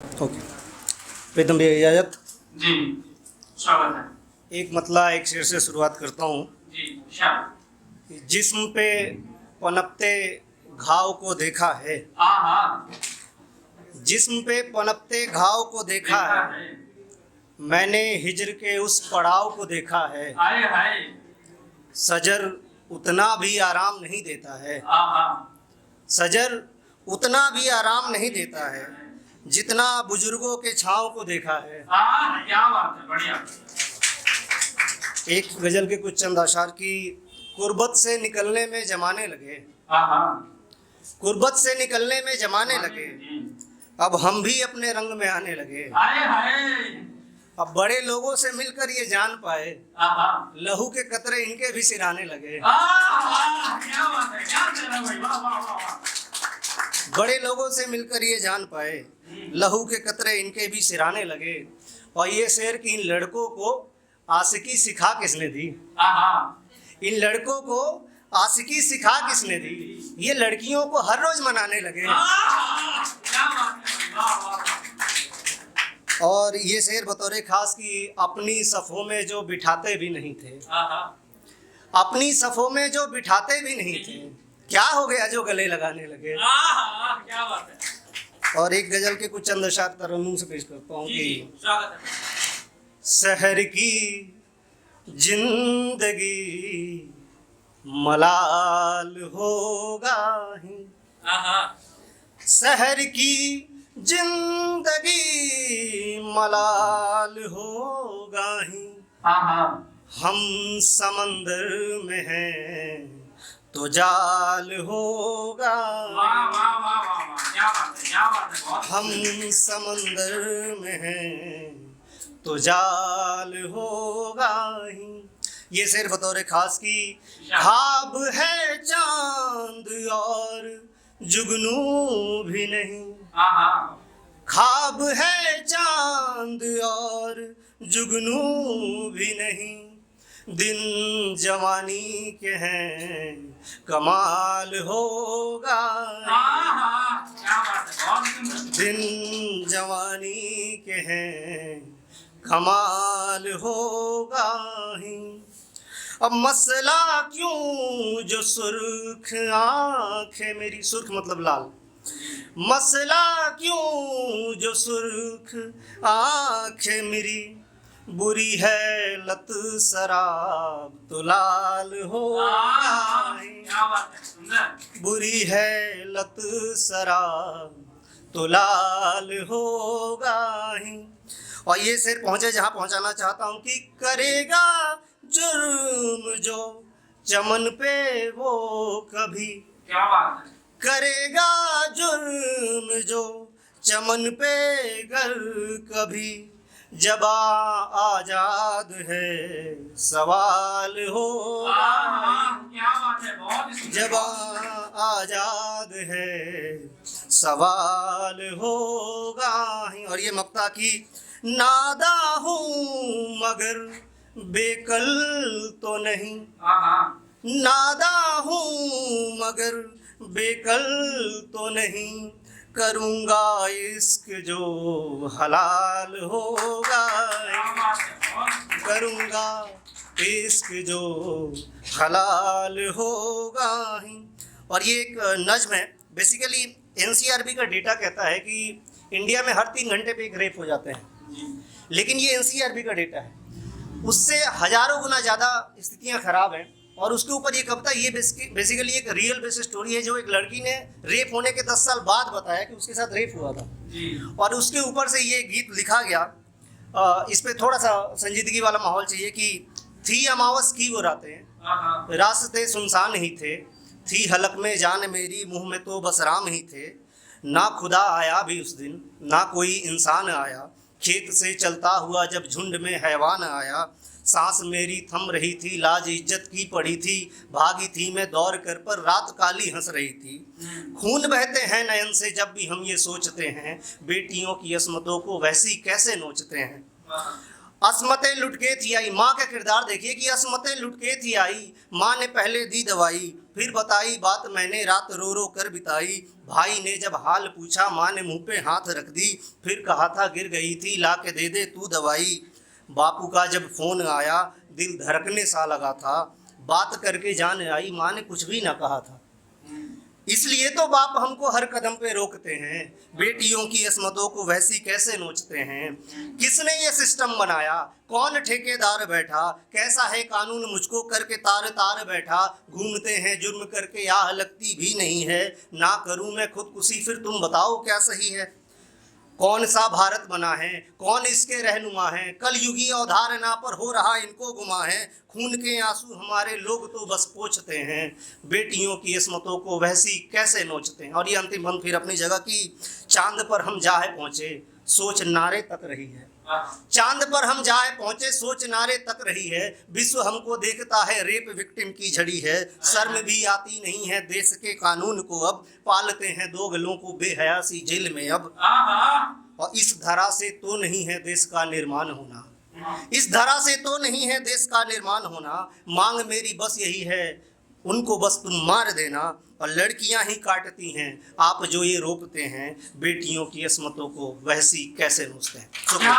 Okay. प्रीतम भैया इजाजत। जी, स्वागत है। एक मतला एक शेर से शुरुआत करता हूँ। जी, शाबाश। जिस्म पे पनपते घाव को देखा है, हाँ हाँ, जिस्म पे पनपते घाव को देखा देखा है, है। मैंने हिज्र के उस पड़ाव को देखा है। हाय हाय। सजर उतना भी आराम नहीं देता है, हाँ हाँ, सजर उतना भी आराम नहीं देता है जितना बुजुर्गों के छाँव को देखा है। हाँ, क्या बात है, बढ़िया। एक गजल के कुछ चंद अशार की कुर्बत से निकलने में जमाने लगे, हाँ हाँ, कुर्बत से निकलने में जमाने लगे, जी। अब हम भी अपने रंग में आने लगे। हाय हाय। अब बड़े लोगों से मिलकर ये जान पाए, हाँ हाँ, लहू के कतरे इनके भी सिराने लगे। क्या बात है, क्या कह रहे हैं भाई, वाह वाह वाह वाह। बड़े लोगों से मिलकर ये जान पाए, लहू के कतरे इनके भी सिराने लगे। और ये शेर कि इन लड़कों को आशिकी सिखा किसने दी, हाँ हाँ, इन लड़कों को आशिकी सिखा किसने दी, ये लड़कियों को हर रोज मनाने लगे। क्या बात है भाई, वाह वाह वाह। और ये शेर बतौर खास कि अपनी सफ़ों में जो बिठाते भी नहीं थे, हाँ हाँ, अपनी सफ़ों में जो बिठाते भी नहीं थे, क्या हो गया जो गले लगाने लगे। हाँ, क्या बात है। और एक गजल के कुछ चंद अशार तरन्नुम से पेश करता हूँ जी, कि स्वागत है। शहर की जिंदगी मलाल होगा ही, हाँ हाँ, शहर की जिंदगी मलाल होगा ही, हाँ हाँ, हम समंदर में हैं तो जाल होगा। वाह वाह वाह वाह वाह, क्या बात है, क्या बात है, बहुत हम समंदर में हैं तो जाल होगा ही। ये शेर बतौर खास की ख्वाब है चांद और जुगनू भी नहीं, हाँ हाँ, ख्वाब है चांद और जुगनू भी नहीं, दिन जवानी के हैं कमाल होगा। हाँ हाँ, क्या बात है, बहुत सुंदर। दिन जवानी के हैं कमाल होगा ही। अब मसला क्यों जो सुर्ख आंखें मेरी, सुर्ख मतलब लाल, मसला क्यों जो सुर्ख आंखें मेरी, बुरी है लत शराब तो लाल होगा ही। क्या बात है, सुंदर। बुरी है लत शराब तो लाल होगा ही। और ये शेर पहुंचे जहां पहुंचाना चाहता हूं कि करेगा जुर्म जो चमन पे वो कभी, क्या बात है, करेगा जुर्म जो चमन पे गर कभी, जब आजाद है सवाल होगा। क्या बात है, बहुत ही सुंदर। जब आजाद है सवाल होगा ही। और ये मक्ता की नादा हूँ मगर बेकल तो नहीं, हाँ हाँ, नादा हूँ मगर बेकल तो नहीं, करूँगा इश्क जो हलाल होगा, क्या बात है, बहुत करूँगा इश्क जो हलाल होगा ही। और ये एक नज्म है, बेसिकली एनसीआरबी का डेटा कहता है कि इंडिया में हर 3 घंटे पे एक रेप हो जाते हैं, लेकिन ये एनसीआरबी का डेटा है, उससे हजारों गुना ज़्यादा स्थितियाँ खराब हैं। और उसके ऊपर ये कविता, ये बेसिकली एक रियल बेस स्टोरी है, जो एक लड़की ने रेप होने के 10 साल बाद बताया कि उसके साथ रेप हुआ था, जी, और उसके ऊपर से ये गीत लिखा गया। इस पे थोड़ा सा संजीदगी वाला माहौल चाहिए कि थी अमावस की वो रातें, हाँ हाँ, रास्ते सुनसान ही थे, थी हलक में जान मेरी, मुंह में तो बस राम ही थे, ना खुदा आया भी उस दिन, ना कोई इंसान आया, खेत से चलता हुआ जब झुंड में हैवान आया, सांस मेरी थम रही थी, लाज इज्जत की पड़ी थी, भागी थी मैं दौड़ कर पर रात काली हंस रही थी, खून बहते हैं नयन से जब भी हम ये सोचते हैं, बेटियों की अस्मतों को वैसी कैसे नोचते हैं। असमतें लुटके थी आई, माँ का किरदार देखिए कि असमतें लुटके थी आई, माँ ने पहले दी दवाई, फिर बताई बात मैंने रात रो रो कर बिताई। भाई ने जब हाल पूछा माँ ने मुंह पे हाथ रख दी। फिर कहा था गिर गई थी ला के दे दे तू दवाई। बापू का जब फोन आया दिल धड़कने सा लगा था। बात करके जान आई माँ ने कुछ भी ना कहा था। इसलिए तो बाप हमको हर कदम पे रोकते हैं। बेटियों की असमतों को वैसी कैसे नोचते हैं। किसने ये सिस्टम बनाया, कौन ठेकेदार बैठा, कैसा है कानून मुझको करके तार तार बैठा। घूमते हैं जुर्म करके आह लगती भी नहीं है। ना करूं मैं खुदकुशी फिर तुम बताओ क्या सही है। कौन सा भारत बना है, कौन इसके रहनुमा है। कल युगी अवधारणा पर हो रहा इनको गुमा है। खून के आंसू हमारे लोग तो बस पोंछते हैं। बेटियों की इस्मतों को वैसी कैसे नोचते हैं। और ये अंतिम बंद फिर अपनी जगह की। चांद पर हम जाए पहुंचे सोच नारे तक रही है। चांद पर हम जाए पहुंचे सोच नारे तक रही है। विश्व हमको देखता है रेप विक्टिम की झड़ी है। शर्म भी आती नहीं है देश के कानून को अब। पालते हैं दो गलों को बेहया सी जेल में अब। और इस धरा से तो नहीं है देश का निर्माण होना। इस धरा से तो नहीं है देश का निर्माण होना। मांग मेरी बस यही है उनको बस तुम मार देना। और लड़कियां ही काटती हैं आप जो ये रोकते हैं। बेटियों की असमतों को वैसी कैसे नोचते हैं। शुक्रिया।